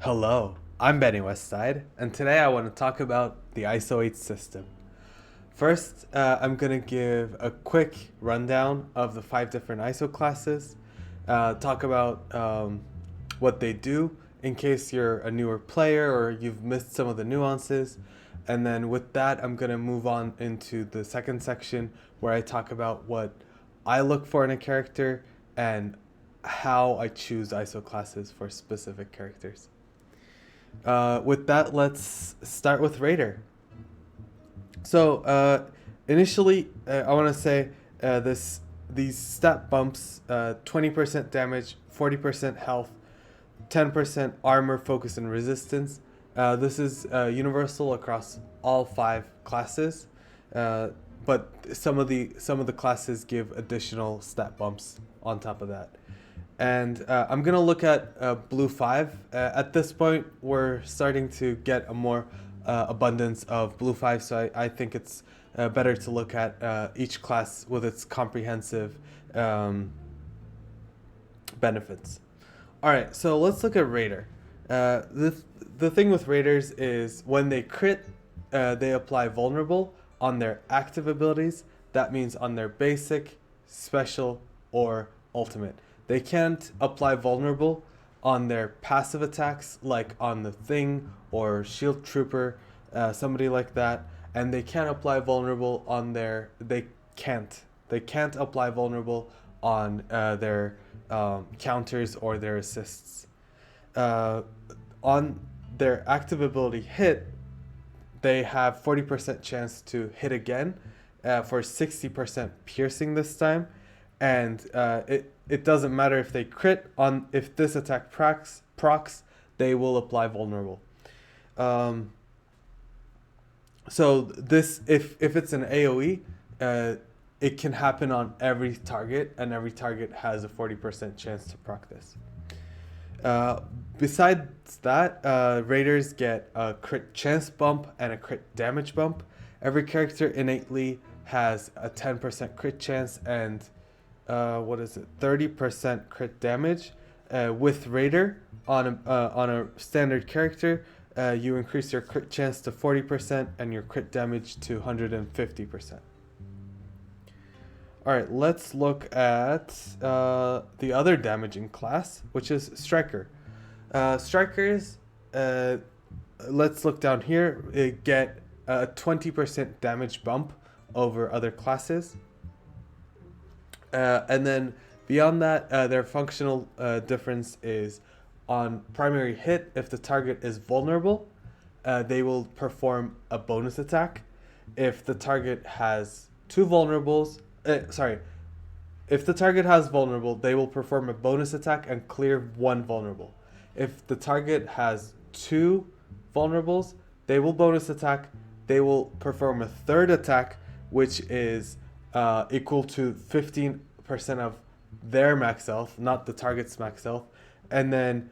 Hello, I'm Benny Westside, and today I want to talk about the ISO-8 system. First, I'm going to give a quick rundown of the 5 different ISO classes, talk about what they do in case you're a newer player or you've missed some of the nuances. And then with that, I'm going to move on into the second section where I talk about what I look for in a character and how I choose ISO classes for specific characters. With that, let's start with Raider. So initially, I want to say these stat bumps: 20% damage, 40% health, 10% armor, focus, and resistance. This is universal across all 5 classes, but some of the classes give additional stat bumps on top of that. And I'm gonna look at blue 5. At this point, we're starting to get a more abundance of blue 5, so I think it's better to look at each class with its comprehensive benefits. All right, so let's look at Raider. The thing with Raiders is when they crit, they apply vulnerable on their active abilities. That means on their basic, special, or ultimate. They can't apply vulnerable on their passive attacks, like on the Thing or Shield Trooper, somebody like that. And they can't apply vulnerable on their. They can't apply vulnerable on their counters or their assists. On their active ability hit, they have 40% chance to hit again for 60% piercing this time. And it doesn't matter if they crit on, if this attack procs, they will apply vulnerable. So this, if it's an AoE, it can happen on every target, and every target has a 40% chance to proc this. Besides that, Raiders get a crit chance bump and a crit damage bump. Every character innately has a 10% crit chance and 30% crit damage. With Raider on a standard character, you increase your crit chance to 40% and your crit damage to 150%. All right, let's look at the other damaging class, which is Striker. Strikers, let's look down here, get a 20% damage bump over other classes. And then beyond that, their functional difference is on primary hit, if the target is vulnerable, they will perform a bonus attack. If the target has 2 vulnerables, if the target has vulnerable, they will perform a bonus attack and clear 1 vulnerable. If the target has 2 vulnerables, they will bonus attack. They will perform a 3rd attack, which is equal to 15% of their max health, not the target's max health, and then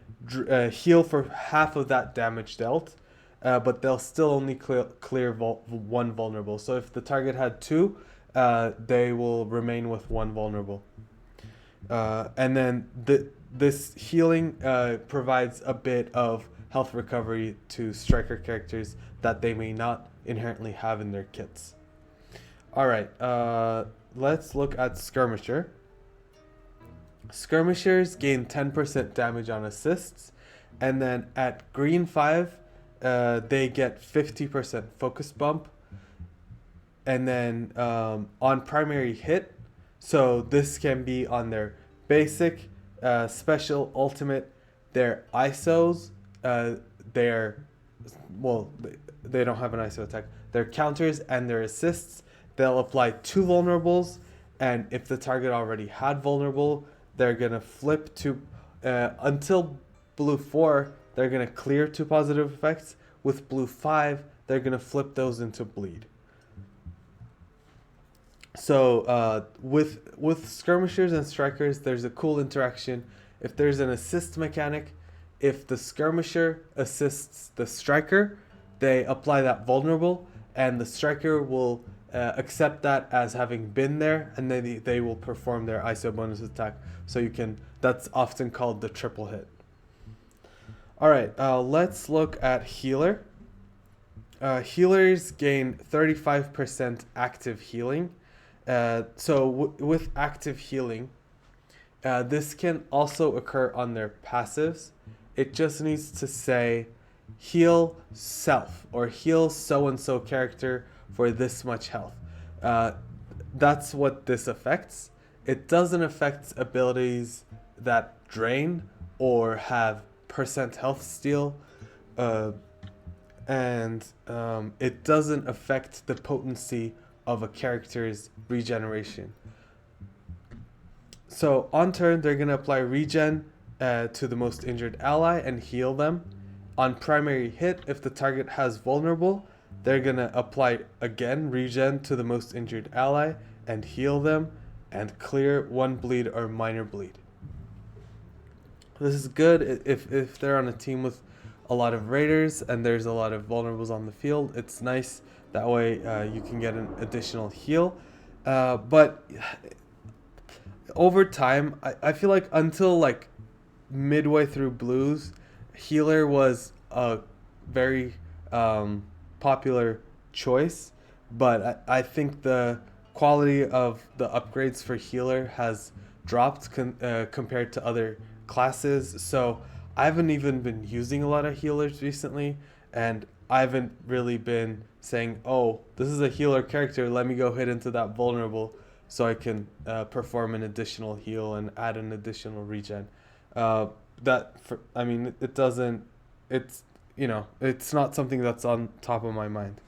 heal for half of that damage dealt, but they'll still only clear 1 vulnerable. So if the target had 2, they will remain with 1 vulnerable. And then this healing provides a bit of health recovery to Striker characters that they may not inherently have in their kits. All right, let's look at Skirmisher. Skirmishers gain 10% damage on assists, and then at green 5, they get 50% focus bump. And then on primary hit, so this can be on their basic, special, ultimate, their ISOs, they don't have an ISO attack, their counters and their assists. They'll apply 2 vulnerables, and if the target already had vulnerable, they're gonna flip to until blue 4, they're gonna clear 2 positive effects. With blue 5, they're gonna flip those into bleed. So with skirmishers and strikers, there's a cool interaction. If there's an assist mechanic, if the skirmisher assists the striker, they apply that vulnerable, and the striker will accept that as having been there, and then they will perform their ISO bonus attack. So that's often called the triple hit. All right, let's look at healer. Healers gain 35% active healing. With active healing, this can also occur on their passives. It just needs to say heal self or heal so and so character for this much health. Uh, that's what this affects. It doesn't affect abilities that drain or have percent health steal. Uh, and it doesn't affect the potency of a character's regeneration. So on turn, they're going to apply regen to the most injured ally and heal them. On primary hit, if the target has vulnerable, they're going to apply again regen to the most injured ally and heal them and clear one bleed or minor bleed. This is good if they're on a team with a lot of raiders and there's a lot of vulnerables on the field. It's nice that way you can get an additional heal. But over time, I feel like until like midway through blues, healer was a very popular choice. But I think the quality of the upgrades for healer has dropped compared to other classes. So I haven't even been using a lot of healers recently, and I haven't really been saying, oh, this is a healer character, let me go hit into that vulnerable so I can perform an additional heal and add an additional regen. It doesn't, it's not something that's on top of my mind.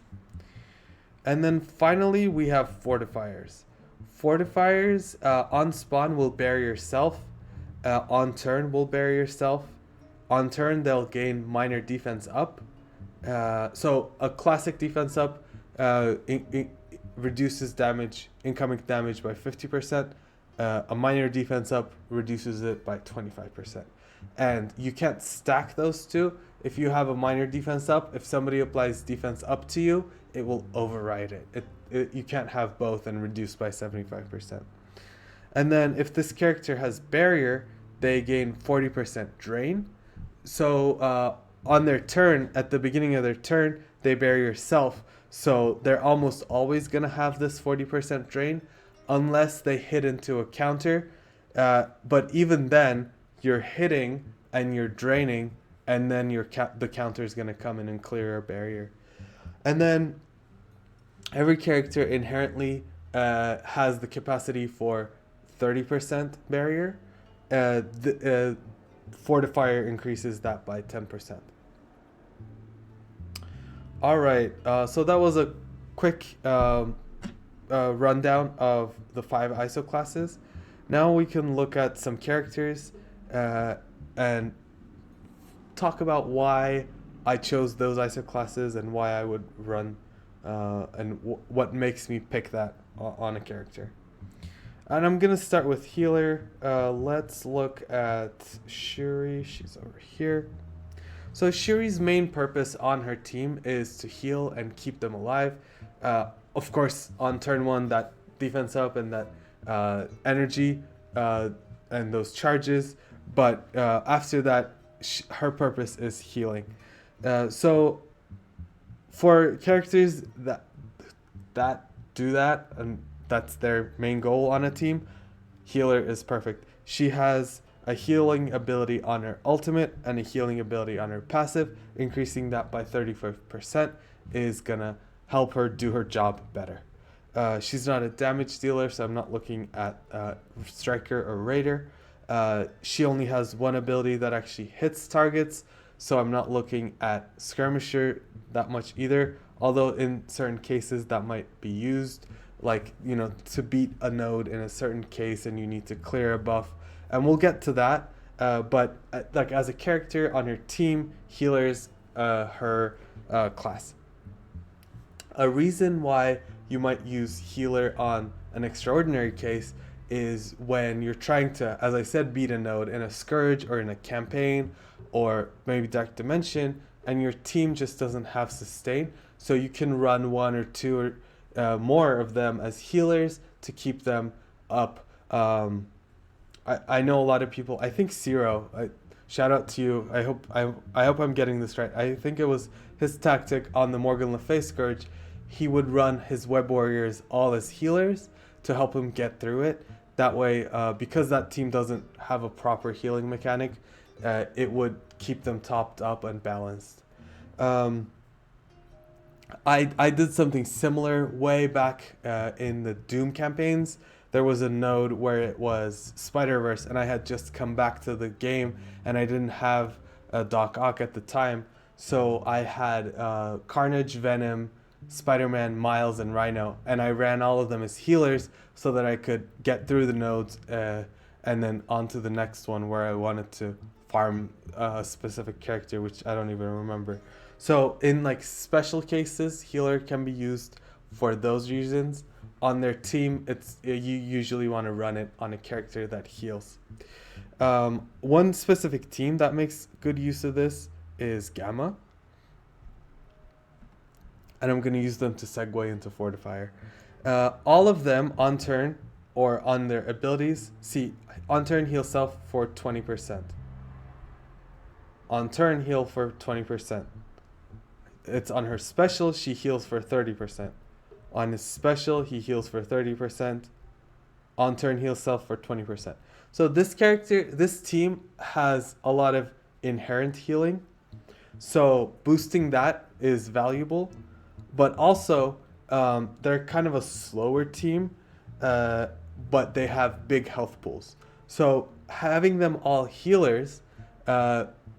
And then finally, we have Fortifiers. Fortifiers on spawn will bury yourself. On turn will bury yourself. On turn, they'll gain minor defense up. So a classic defense up reduces incoming damage by 50%. A minor defense up reduces it by 25%. And you can't stack those two. If you have a minor defense up, if somebody applies defense up to you, it will override it. You can't have both and reduce by 75%. And then if this character has barrier, they gain 40% drain. So on their turn, at the beginning of their turn, they bury yourself. So they're almost always going to have this 40% drain unless they hit into a counter. But even then, you're hitting and you're draining, and then the counter is going to come in and clear a barrier. And then every character inherently has the capacity for 30% barrier. The Fortifier increases that by 10%. All right, so that was a quick rundown of the 5 ISO classes. Now we can look at some characters and talk about why I chose those ISO classes and why I would run and what makes me pick that on a character. And I'm going to start with healer. Let's look at Shuri. She's over here. So Shuri's main purpose on her team is to heal and keep them alive. Of course, on turn 1, that defense up and that energy and those charges. But after that, her purpose is healing. So for characters that do that, and that's their main goal on a team, healer is perfect. She has a healing ability on her ultimate and a healing ability on her passive. Increasing that by 35% is gonna help her do her job better. She's not a damage dealer, so I'm not looking at striker or raider. She only has one ability that actually hits targets, so I'm not looking at skirmisher that much either, although in certain cases that might be used, like, to beat a node in a certain case and you need to clear a buff, and we'll get to that. But like as a character on her team, healer's her class. A reason why you might use healer on an extraordinary case is when you're trying to, as I said, beat a node in a scourge or in a campaign or maybe Dark Dimension, and your team just doesn't have sustain, so you can run 1 or 2 or more of them as healers to keep them up. I know a lot of people, I think Zero shout out to you. I hope I'm getting this right. I think it was his tactic on the Morgan Le Fay Scourge. He would run his web warriors all as healers to help him get through it. That way, because that team doesn't have a proper healing mechanic, it would keep them topped up and balanced. I did something similar way back in the Doom campaigns. There was a node where it was Spider-Verse, and I had just come back to the game, and I didn't have a Doc Ock at the time. So I had Carnage, Venom, Spider-Man, Miles, and Rhino, and I ran all of them as healers so that I could get through the nodes and then on to the next one where I wanted to farm a specific character, which I don't even remember. So in like special cases, healer can be used for those reasons. On their team, you usually want to run it on a character that heals. One specific team that makes good use of this is Gamma, and I'm going to use them to segue into Fortifier. All of them on turn or on their abilities, see, on turn heal self for 20%. On turn heal for 20%. It's on her special, she heals for 30%. On his special, he heals for 30%. On turn heal self for 20%. So this team has a lot of inherent healing. So boosting that is valuable. But also, they're kind of a slower team, but they have big health pools. So having them all healers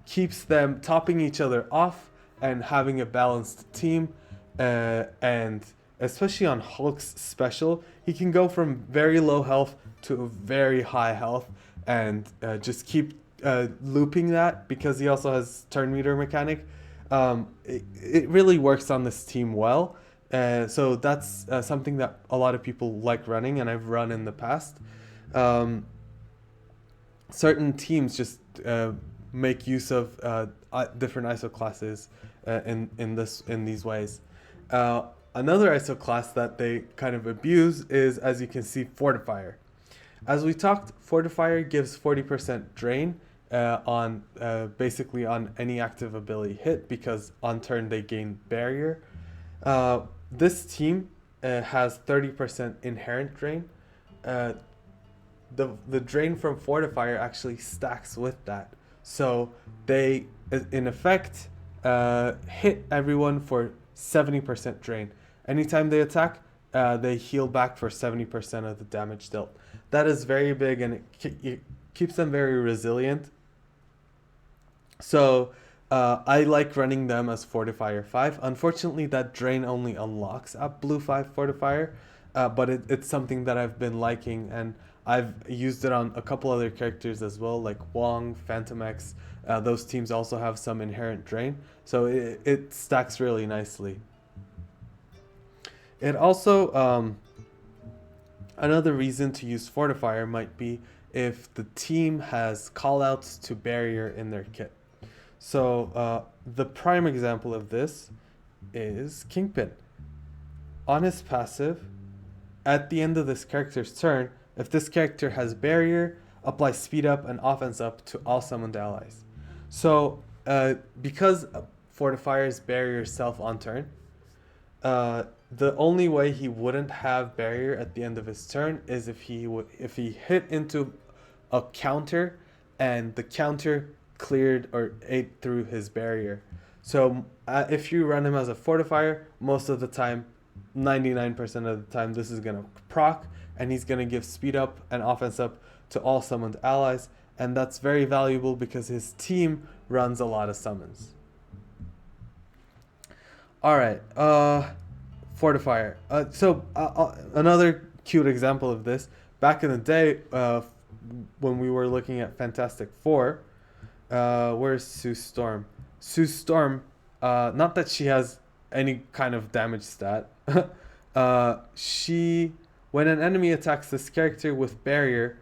keeps them topping each other off and having a balanced team. And especially on Hulk's special, he can go from very low health to very high health and just keep looping that because he also has turn meter mechanic. It really works on this team well. So that's something that a lot of people like running, and I've run in the past. Certain teams just make use of different ISO classes in these ways. Another ISO class that they kind of abuse is, as you can see, Fortifier. As we talked, Fortifier gives 40% drain on basically on any active ability hit because on turn they gain barrier. This team has 30% inherent drain. The drain from Fortifier actually stacks with that. So they, in effect, hit everyone for 70% drain. Anytime they attack, they heal back for 70% of the damage dealt. That is very big, and it keeps them very resilient. So I like running them as Fortifier 5. Unfortunately, that drain only unlocks at Blue 5 Fortifier, but it's something that I've been liking, and I've used it on a couple other characters as well, like Wong, Phantom X. Those teams also have some inherent drain, so it stacks really nicely. It also, another reason to use Fortifier might be if the team has callouts to barrier in their kit. So the prime example of this is Kingpin. On his passive, at the end of this character's turn, if this character has barrier, apply speed up and offense up to all summoned allies. So because Fortifier's barrier self on turn, the only way he wouldn't have barrier at the end of his turn is if he hit into a counter and the counter cleared or ate through his barrier. So if you run him as a Fortifier, most of the time, 99% of the time, this is going to proc, and he's going to give speed up and offense up to all summoned allies, and that's very valuable because his team runs a lot of summons. Alright, Fortifier. So another cute example of this, back in the day, when we were looking at Fantastic Four, where's Sue Storm? Sue Storm, not that she has any kind of damage stat, when an enemy attacks this character with barrier,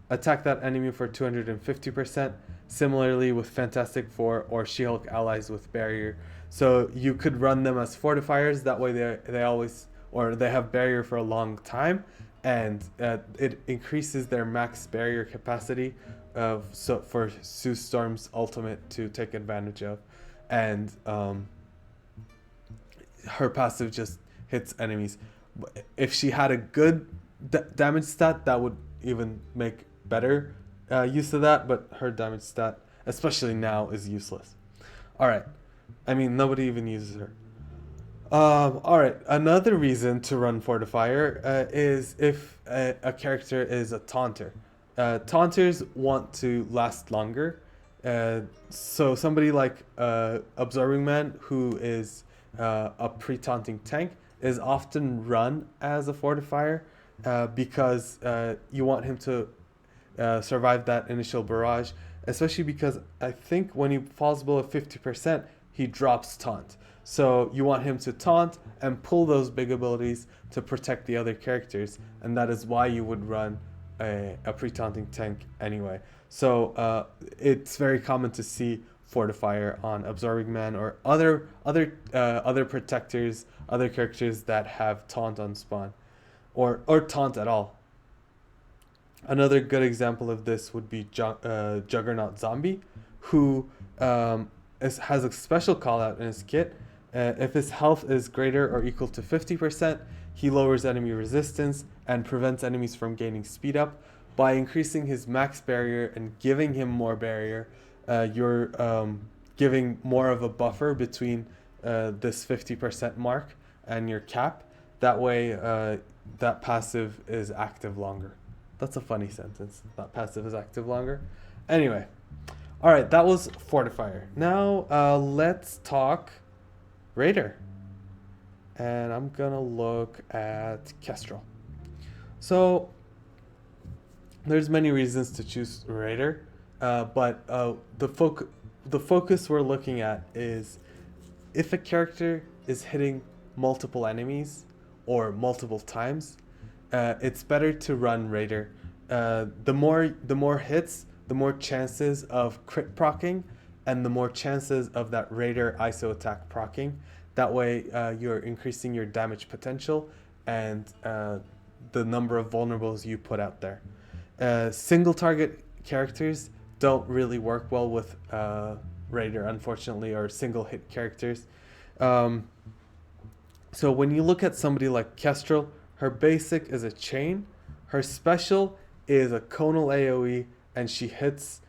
attack that enemy for 250%. Similarly with Fantastic Four or She-Hulk allies with barrier. So you could run them as Fortifiers. That way they always, or they have barrier for a long time, and it increases their max barrier capacity so for Sue Storm's ultimate to take advantage of, and her passive just hits enemies. If she had a good damage stat, that would even make better use of that, but her damage stat, especially now, is useless. Alright, I mean, nobody even uses her. Alright, another reason to run Fortifier is if a character is a taunter. Taunters want to last longer. So somebody like Absorbing Man, who is a pre-taunting tank, is often run as a Fortifier because you want him to survive that initial barrage, especially because I think when he falls below 50%, he drops taunt. So you want him to taunt and pull those big abilities to protect the other characters, and that is why you would run a pre-taunting tank anyway. So it's very common to see Fortifier on Absorbing Man or other protectors, other characters that have taunt on spawn, or taunt at all. Another good example of this would be Juggernaut Zombie, who has a special call out in his kit. If his health is greater or equal to 50%, he lowers enemy resistance and prevents enemies from gaining speed up. By increasing his max barrier and giving him more barrier, you're giving more of a buffer between this 50% mark and your cap. That way, that passive is active longer. That's a funny sentence. That passive is active longer. Anyway, all right, that was Fortifier. Now let's talk Raider. And I'm gonna look at Kestrel. So there's many reasons to choose Raider, but the focus we're looking at is if a character is hitting multiple enemies or multiple times, it's better to run Raider. The more hits, the more chances of crit proccing, and the more chances of that Raider ISO attack proccing. That way, you're increasing your damage potential and the number of vulnerables you put out there. Single target characters don't really work well with Raider, unfortunately, or single hit characters. So when you look at somebody like Kestrel, her basic is a chain. Her special is a conal AoE, and she hits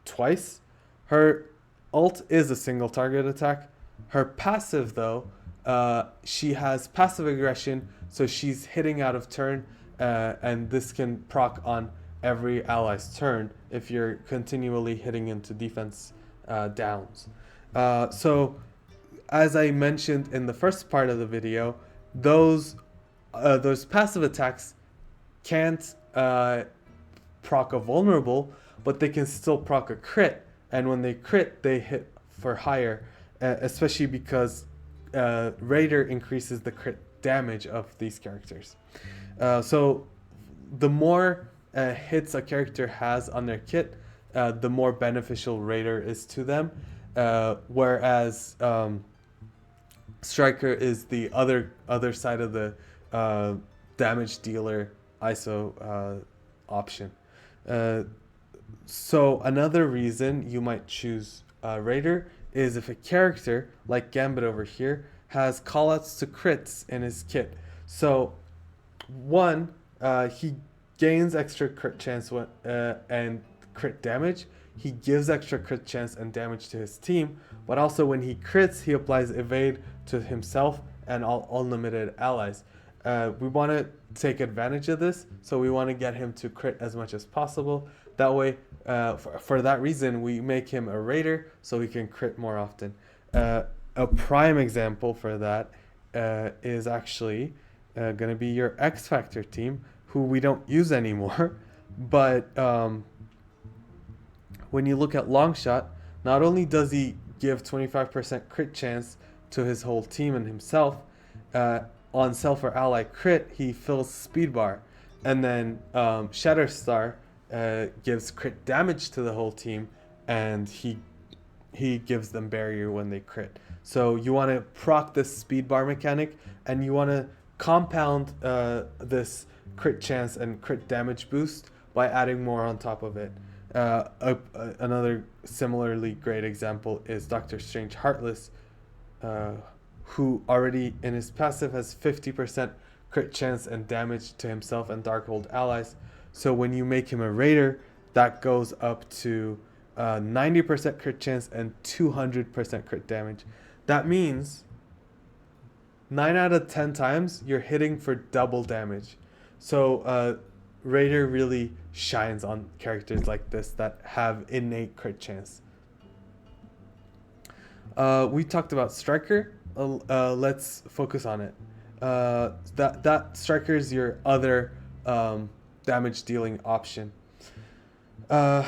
twice. Her ult is a single target attack. Her passive, though, she has passive aggression, so she's hitting out of turn, and this can proc on every ally's turn if you're continually hitting into defense downs. So, as I mentioned in the first part of the video, those passive attacks can't proc a vulnerable, but they can still proc a crit, and when they crit, they hit for higher, especially because Raider increases the crit damage of these characters. So the more hits a character has on their kit, the more beneficial Raider is to them, whereas Striker is the other side of the damage dealer ISO option. So another reason you might choose Raider is if a character, like Gambit over here, has callouts to crits in his kit. So one, he gains extra crit chance and crit damage. He gives extra crit chance and damage to his team, but also when he crits, he applies evade to himself and all unlimited allies. We want to take advantage of this, so we want to get him to crit as much as possible. That way, for that reason, we make him a Raider so he can crit more often. A prime example for that is actually going to be your X Factor team, who we don't use anymore. But when you look at Longshot, not only does he give 25% crit chance to his whole team and himself, on self or ally crit, he fills speed bar. And then Shatterstar gives crit damage to the whole team, and he gives them barrier when they crit. So you want to proc this speed bar mechanic, and you want to compound this crit chance and crit damage boost by adding more on top of it. Another similarly great example is Doctor Strange Heartless, uh, who already in his passive has 50% crit chance and damage to himself and Darkhold allies. So when you make him a raider, that goes up to 90% crit chance and 200% crit damage. That means 9 out of 10 times you're hitting for double damage. So Raider really shines on characters like this that have innate crit chance. We talked about Striker. Let's focus on it. That Striker is your other damage dealing option. Uh,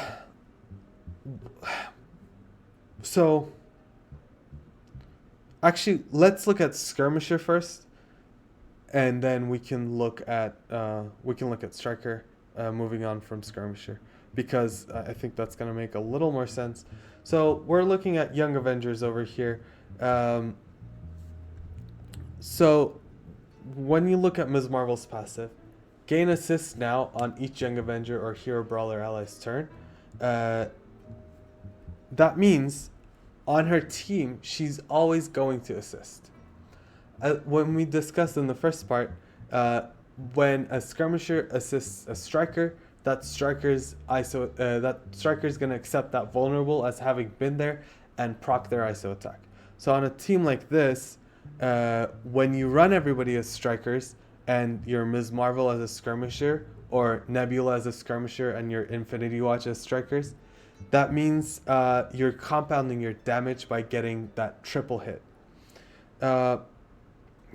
so actually, let's look at Skirmisher first, and then we can look at Striker, moving on from Skirmisher, because I think that's gonna make a little more sense. So we're looking at Young Avengers over here. So when you look at Ms. Marvel's passive, gain assist now on each Young Avenger or Hero Brawler ally's turn. That means on her team, she's always going to assist. When we discussed in the first part, when a skirmisher assists a striker, that striker's gonna accept that vulnerable as having been there and proc their ISO attack. So on a team like this, when you run everybody as strikers and your Ms. Marvel as a skirmisher or Nebula as a skirmisher and your Infinity Watch as strikers, that means you're compounding your damage by getting that triple hit.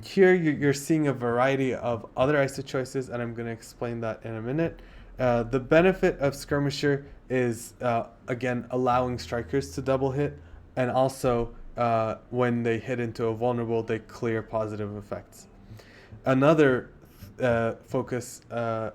Here you're seeing a variety of other ISO choices, and I'm going to explain that in a minute. The benefit of Skirmisher is, again, allowing strikers to double hit, and also when they hit into a vulnerable, they clear positive effects. Another focus of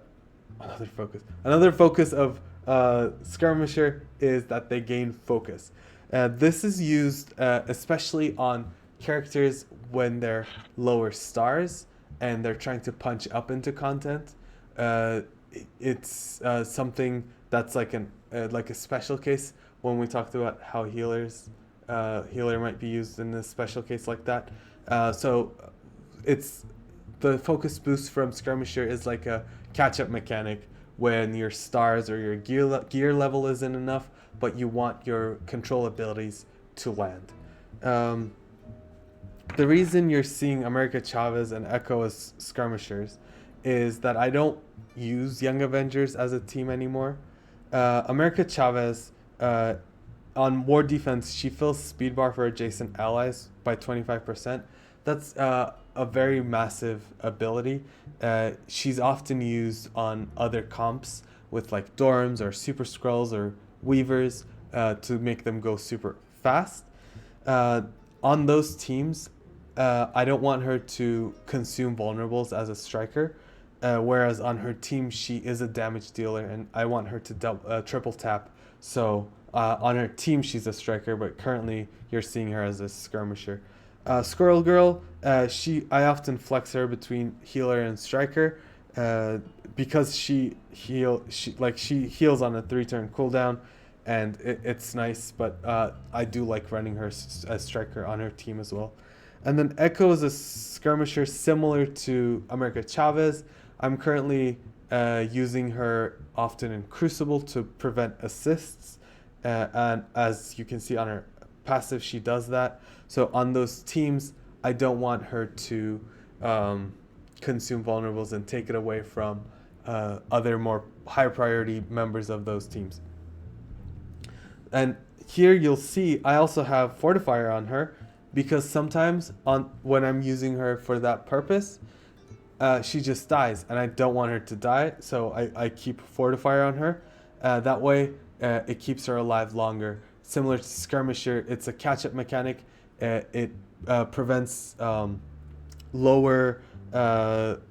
Skirmisher is that they gain focus. This is used especially on characters when they're lower stars and they're trying to punch up into content. It's something that's like a special case when we talked about how healer might be used in a special case like that. So it's the focus boost from Skirmisher is like a catch-up mechanic when your stars or your gear level isn't enough, but you want your control abilities to land. The reason you're seeing America Chavez and Echo as skirmishers is that I don't use Young Avengers as a team anymore. America Chavez, on war defense, she fills speed bar for adjacent allies by 25%. That's a very massive ability. She's often used on other comps with like Dorms or Super Skrulls or Weavers to make them go super fast. On those teams, I don't want her to consume vulnerables as a striker, whereas on her team she is a damage dealer, and I want her to triple tap. So on her team she's a striker, but currently you're seeing her as a skirmisher. Squirrel Girl, I often flex her between healer and striker, because she heals on a 3-turn cooldown, and it's nice. But I do like running her as striker on her team as well. And then Echo is a skirmisher similar to America Chavez. I'm currently using her often in Crucible to prevent assists, and as you can see on her passive, she does that. So on those teams, I don't want her to consume vulnerables and take it away from other more high priority members of those teams. And here you'll see I also have Fortifier on her, because sometimes when I'm using her for that purpose, she just dies, and I don't want her to die, so I keep Fortifier on her. That way, it keeps her alive longer. Similar to Skirmisher, it's a catch-up mechanic. It prevents lower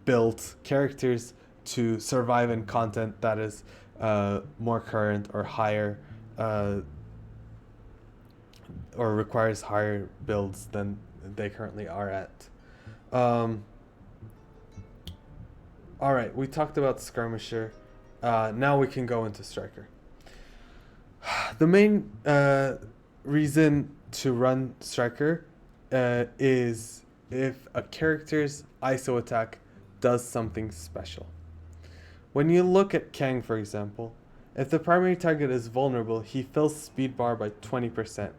built characters to survive in content that is more current or higher, or requires higher builds than they currently are at. Alright, we talked about Skirmisher. Now we can go into Striker. The main reason to run Striker is if a character's ISO attack does something special. When you look at Kang, for example, if the primary target is vulnerable, he fills speed bar by 20%.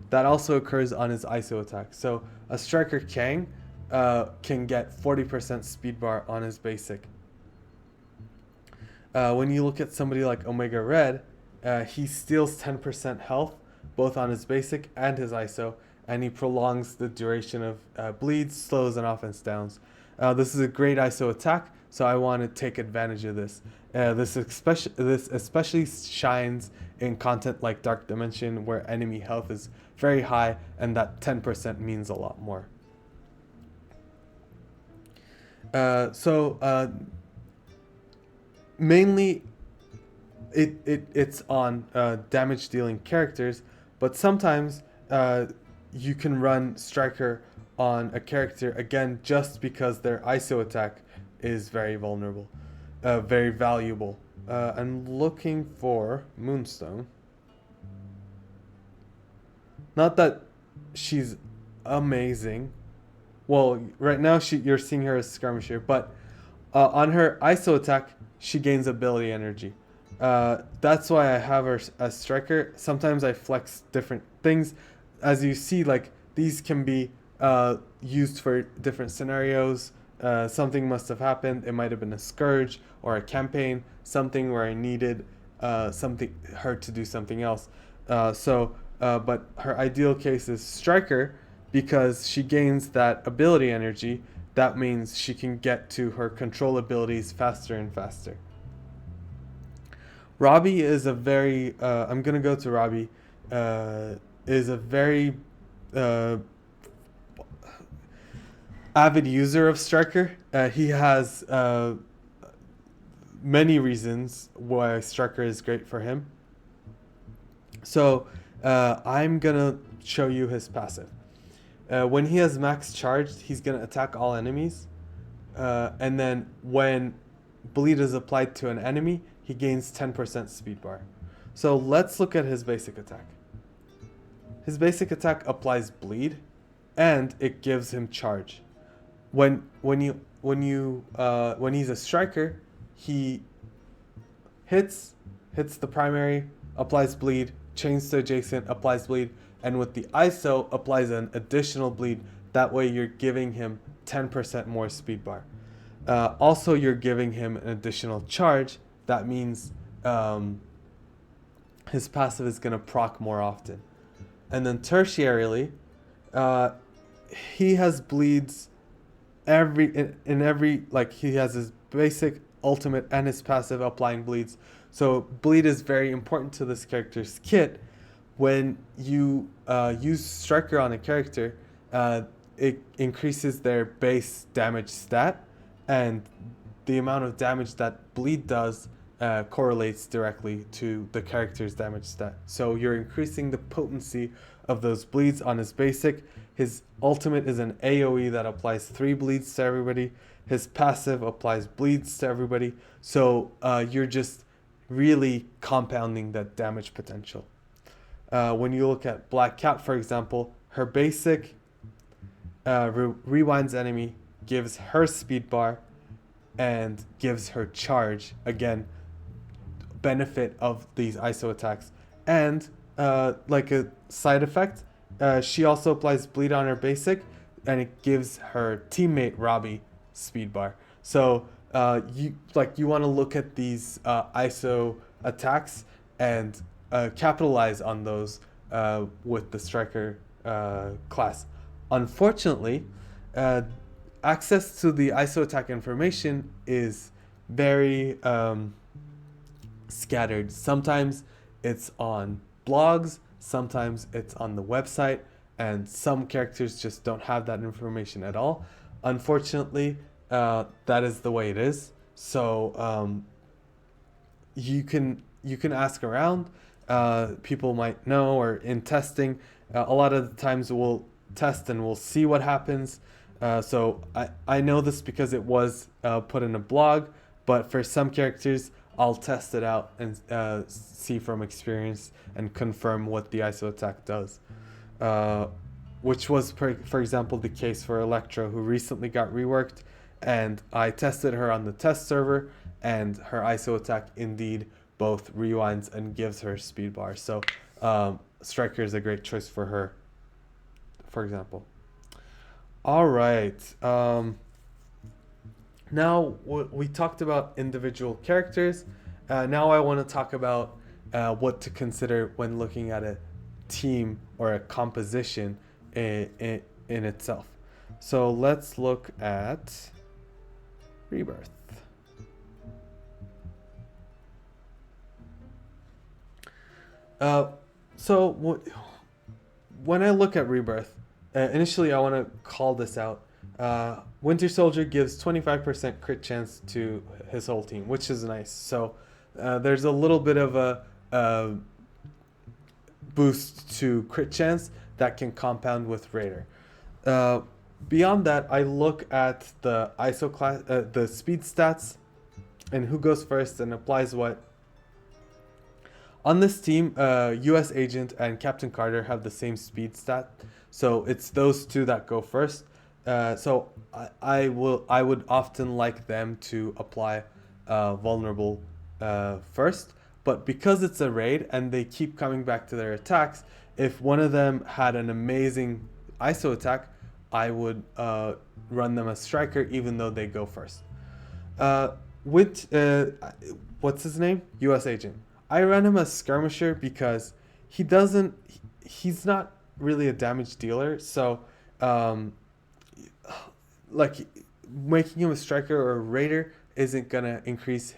That also occurs on his ISO attack. So a Striker Kang can get 40% speed bar on his basic. When you look at somebody like Omega Red, he steals 10% health both on his basic and his ISO, and he prolongs the duration of bleeds, slows, and offense downs. This is a great ISO attack, so I want to take advantage of this. This especially shines in content like Dark Dimension, where enemy health is very high, and that 10% means a lot more. Mainly, it's on damage dealing characters, but sometimes you can run Striker on a character again just because their ISO attack is very vulnerable, very valuable. I'm looking for Moonstone. Not that she's amazing. Well, right now you're seeing her as Skirmisher, but on her ISO attack, she gains ability energy. That's why I have her as Striker. Sometimes I flex different things. As you see, like these can be used for different scenarios. Something must have happened. It might have been a scourge or a campaign, something where I needed her to do something else. But her ideal case is Striker because she gains that ability energy. That means she can get to her control abilities faster and faster. Robbie is a very I'm gonna go to Robbie. Is a very avid user of Striker. He has many reasons why Striker is great for him. So I'm gonna show you his passive. When he has max charged, he's gonna attack all enemies, and then when bleed is applied to an enemy, he gains 10% speed bar. So let's look at his basic attack. His basic attack applies bleed, and it gives him charge. When he's a Striker, he hits the primary, applies bleed, chains to adjacent, applies bleed, and with the ISO applies an additional bleed. That way you're giving him 10% more speed bar. Also, you're giving him an additional charge. That means his passive is going to proc more often. And then tertiarily, he has bleeds in every, like he has his basic, ultimate, and his passive applying bleeds. So bleed is very important to this character's kit. When you use Striker on a character, it increases their base damage stat, and the amount of damage that bleed does correlates directly to the character's damage stat. So you're increasing the potency of those bleeds on his basic. His ultimate is an AoE that applies 3 bleeds to everybody. His passive applies bleeds to everybody. So you're just really compounding that damage potential. When you look at Black Cat, for example, her basic rewinds enemy, gives her speed bar, and gives her charge. Again, benefit of these ISO attacks. And like a side effect, she also applies bleed on her basic, and it gives her teammate Robbie speed bar. So you want to look at these ISO attacks and capitalize on those with the Striker class. Unfortunately, access to the ISO attack information is very scattered. Sometimes it's on blogs, sometimes it's on the website, and some characters just don't have that information at all. Unfortunately, that is the way it is. So you can ask around. People might know, or in testing, a lot of the times we'll test and we'll see what happens. So I know this because it was put in a blog, but for some characters I'll test it out and see from experience and confirm what the ISO attack does. Which was, for example, the case for Electro, who recently got reworked, and I tested her on the test server, and her ISO attack indeed both rewinds and gives her speed bar. So Striker is a great choice for her, for example. All right. Now we talked about individual characters. Now I want to talk about what to consider when looking at a team or a composition in itself. So let's look at Rebirth. When I look at Rebirth, initially I want to call this out. Winter Soldier gives 25% crit chance to his whole team, which is nice. So there's a little bit of a boost to crit chance that can compound with Raider. Beyond that, I look at the ISO class, the speed stats, and who goes first and applies what. On this team, US Agent and Captain Carter have the same speed stat, so it's those two that go first. So I would often like them to apply vulnerable first, but because it's a raid and they keep coming back to their attacks, if one of them had an amazing ISO attack, I would run them as Striker even though they go first. What's his name? US Agent. I run him as Skirmisher because he's not really a damage dealer, so like making him a Striker or a Raider isn't gonna increase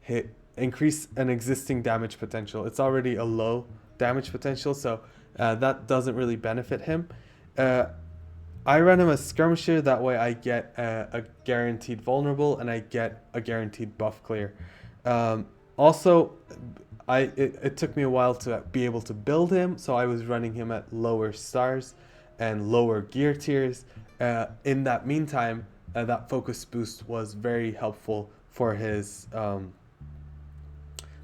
an existing damage potential. It's already a low damage potential, so that doesn't really benefit him. I run him as Skirmisher, that way I get a guaranteed vulnerable and I get a guaranteed buff clear. Also, it took me a while to be able to build him, so I was running him at lower stars and lower gear tiers. In that meantime, that focus boost was very helpful for his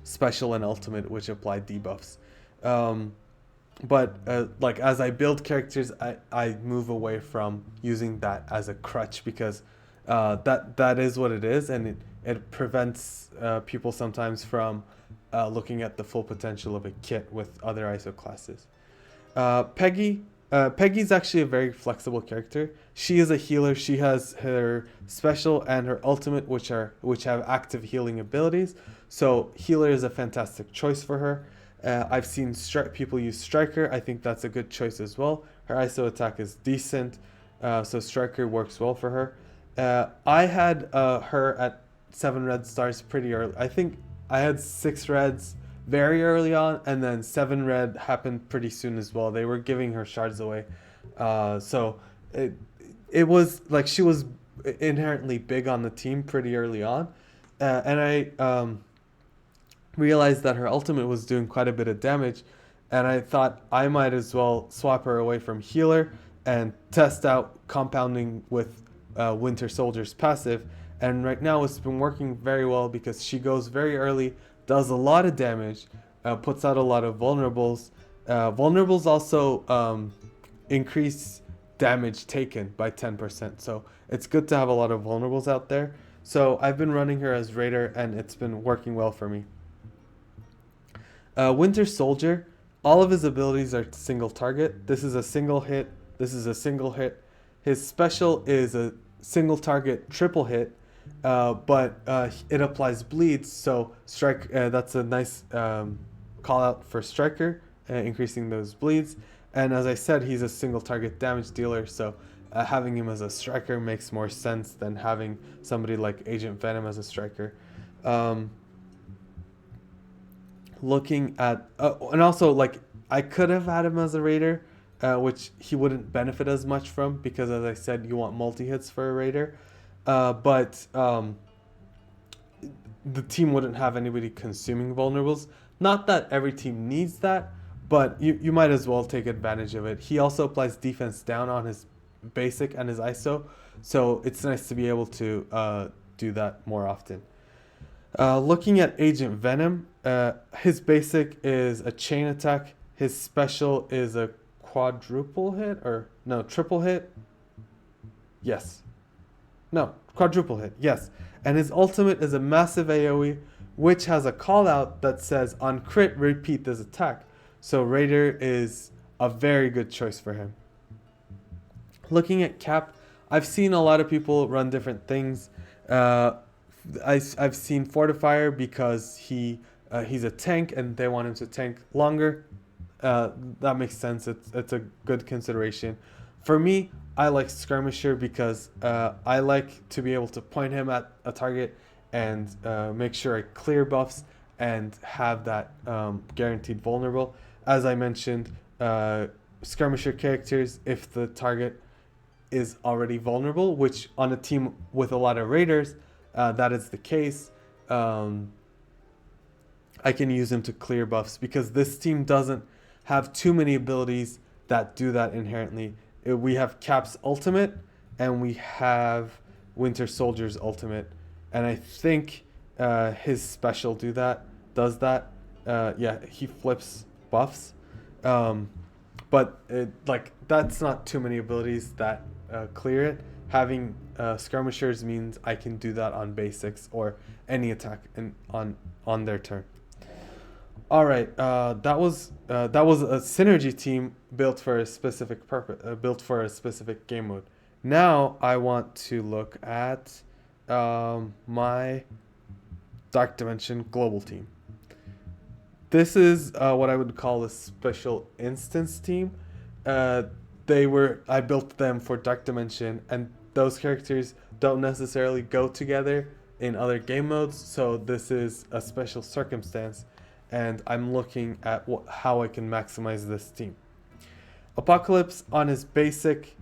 special and ultimate, which applied debuffs. But like as I build characters, I move away from using that as a crutch because that is what it is, and it prevents people sometimes from looking at the full potential of a kit with other ISO classes. Peggy's actually a very flexible character. She is a healer. She has her special and her ultimate, which have active healing abilities. So healer is a fantastic choice for her. I've seen people use Striker. I think that's a good choice as well. Her ISO attack is decent, so Striker works well for her. I had her at 7 red stars pretty early. I think I had 6 reds very early on, and then 7 red happened pretty soon as well. They were giving her shards away, so it was like she was inherently big on the team pretty early on, and I realized that her ultimate was doing quite a bit of damage, and I thought I might as well swap her away from healer and test out compounding with Winter Soldier's passive. And right now it's been working very well because she goes very early, does a lot of damage, puts out a lot of vulnerables. Vulnerables also increase damage taken by 10%, so it's good to have a lot of vulnerables out there. So I've been running her as Raider, and it's been working well for me. Winter Soldier, all of his abilities are single target. This is a single hit. This is a single hit. His special is a single target triple hit, but it applies bleeds. So that's a nice call out for Striker, increasing those bleeds. And as I said, he's a single target damage dealer. So having him as a Striker makes more sense than having somebody like Agent Venom as a Striker. Looking at and also like I could have had him as a Raider, which he wouldn't benefit as much from because, as I said, you want multi-hits for a Raider, but the team wouldn't have anybody consuming vulnerables. Not that every team needs that, but you might as well take advantage of it. He also applies defense down on his basic and his ISO, so it's nice to be able to do that more often. Looking at Agent Venom, his basic is a chain attack. His special is a quadruple hit, or no, triple hit. Yes. No, quadruple hit. Yes. And his ultimate is a massive AoE, which has a call out that says on crit, repeat this attack. So Raider is a very good choice for him. Looking at Cap, I've seen a lot of people run different things. I've seen Fortifier because he's a tank and they want him to tank longer. That makes sense. It's a good consideration. For me, I like Skirmisher because I like to be able to point him at a target and make sure I clear buffs and have that guaranteed vulnerable. As I mentioned, Skirmisher characters, if the target is already vulnerable, which on a team with a lot of raiders, that is the case. I can use him to clear buffs because this team doesn't have too many abilities that do that inherently. We have Cap's ultimate and we have Winter Soldier's ultimate, and I think his special does that. Yeah, he flips buffs, but that's not too many abilities that clear it. Having skirmishers means I can do that on basics or any attack on their turn. All right, that was a synergy team built for a specific purpose, built for a specific game mode. Now I want to look at my Dark Dimension global team. This is what I would call a special instance team. I built them for Dark Dimension, and those characters don't necessarily go together in other game modes, so this is a special circumstance, and I'm looking at how I can maximize this team. Apocalypse on his basic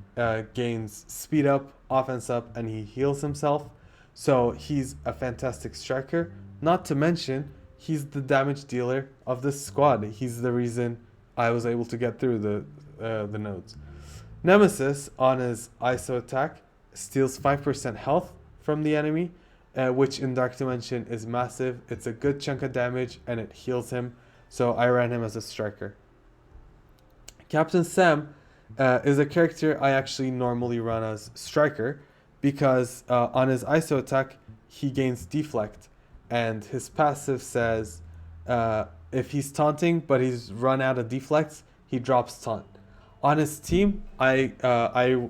gains speed up, offense up, and he heals himself, so he's a fantastic striker. Not to mention, he's the damage dealer of this squad. He's the reason I was able to get through the nodes. Nemesis on his ISO attack steals 5% health from the enemy, which in Dark Dimension is massive. It's a good chunk of damage and it heals him, so I ran him as a striker. Captain Sam is a character I actually normally run as striker because on his ISO attack he gains deflect, and his passive says if he's taunting but he's run out of deflects, he drops taunt. On his team, I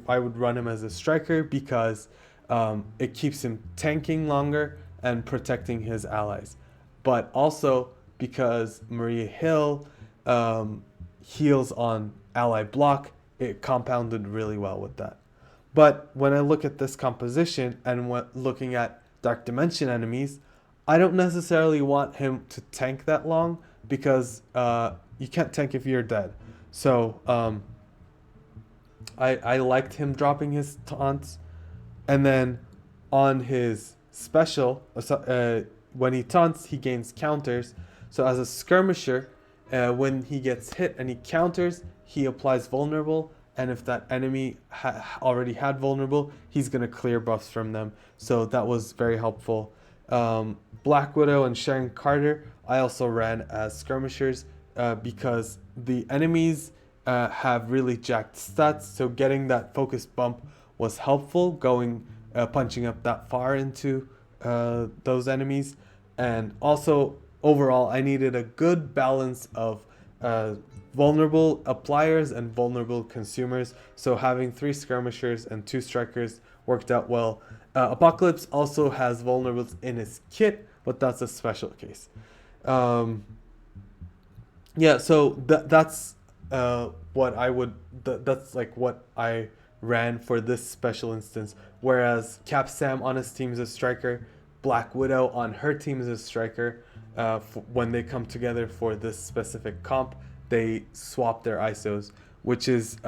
would run him as a striker because it keeps him tanking longer and protecting his allies. But also because Maria Hill heals on ally block, it compounded really well with that. But when I look at this composition and looking at Dark Dimension enemies, I don't necessarily want him to tank that long because you can't tank if you're dead. So I liked him dropping his taunts. And then on his special, when he taunts, he gains counters. So as a skirmisher, when he gets hit and he counters, he applies vulnerable. And if that enemy already had vulnerable, he's going to clear buffs from them. So that was very helpful. Black Widow and Sharon Carter, I also ran as skirmishers because the enemies have really jacked stats. So getting that focus bump was helpful, punching up that far into those enemies. And also, overall, I needed a good balance of vulnerable appliers and vulnerable consumers. So having 3 skirmishers and 2 strikers worked out well. Apocalypse also has vulnerables in his kit, but that's a special case. Yeah, so that's what I would. That's like what I ran for this special instance. Whereas Cap Sam on his team is a striker, Black Widow on her team is a striker. When they come together for this specific comp, they swap their ISOs, which is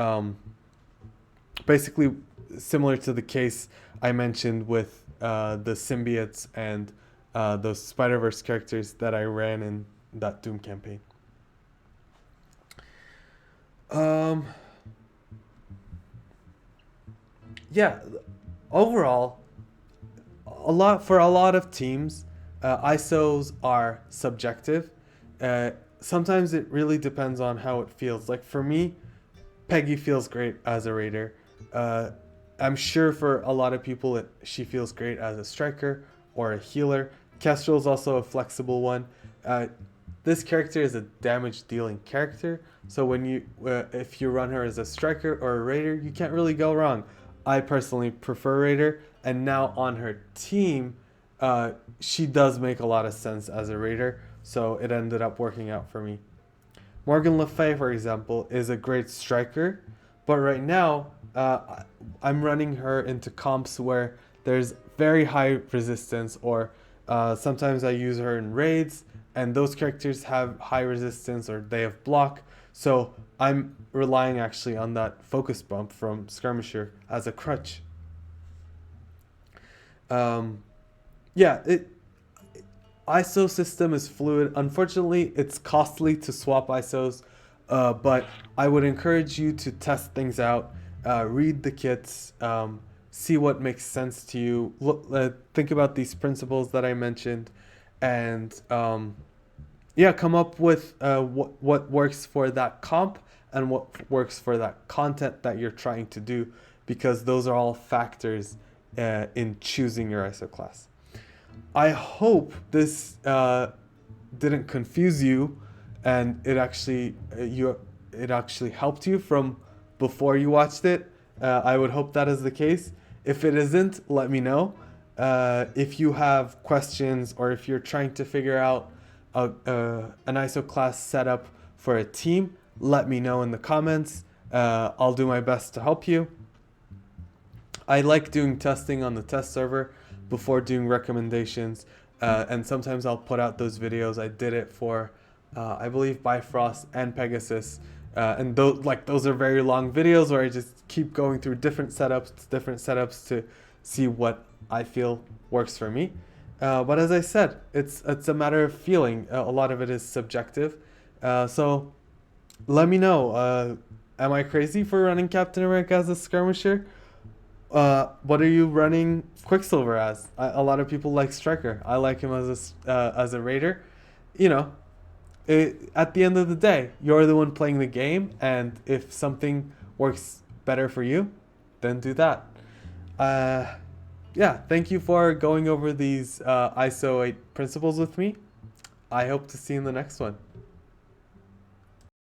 basically similar to the case I mentioned with the symbiotes and those Spider-Verse characters that I ran in that Doom campaign. Yeah, overall, a lot of teams, ISOs are subjective. Sometimes it really depends on how it feels. Like for me, Peggy feels great as a raider. Uh, I'm sure for a lot of people, she feels great as a striker or a healer. Kestrel is also a flexible one. Uh, this character is a damage dealing character, so if you run her as a striker or a raider, you can't really go wrong. I personally prefer raider, and now on her team, she does make a lot of sense as a raider, so it ended up working out for me. Morgan Le Fay, for example, is a great striker, but right now I'm running her into comps where there's very high resistance, or sometimes I use her in raids, and those characters have high resistance or they have block. So I'm relying actually on that focus bump from Skirmisher as a crutch. Um, yeah, ISO system is fluid. Unfortunately, it's costly to swap ISOs, but I would encourage you to test things out, read the kits, see what makes sense to you. Think about these principles that I mentioned, and yeah, come up with what works for that comp and what works for that content that you're trying to do, because those are all factors in choosing your ISO class. I hope this didn't confuse you, and it actually helped you from before you watched it. I would hope that is the case. If it isn't, let me know. If you have questions, or if you're trying to figure out an ISO class setup for a team, let me know in the comments. I'll do my best to help you. I like doing testing on the test server before doing recommendations, and sometimes I'll put out those videos. I did it for I believe Bifrost and Pegasus, and those are very long videos where I just keep going through different setups to see what I feel works for me. But as I said, it's a matter of feeling. A lot of it is subjective. So let me know. Am I crazy for running Captain America as a skirmisher? What are you running Quicksilver as? A lot of people like Striker. I like him as a raider. You know, at the end of the day, you're the one playing the game, and if something works better for you, then do that. Yeah, thank you for going over these ISO-8 principles with me. I hope to see you in the next one.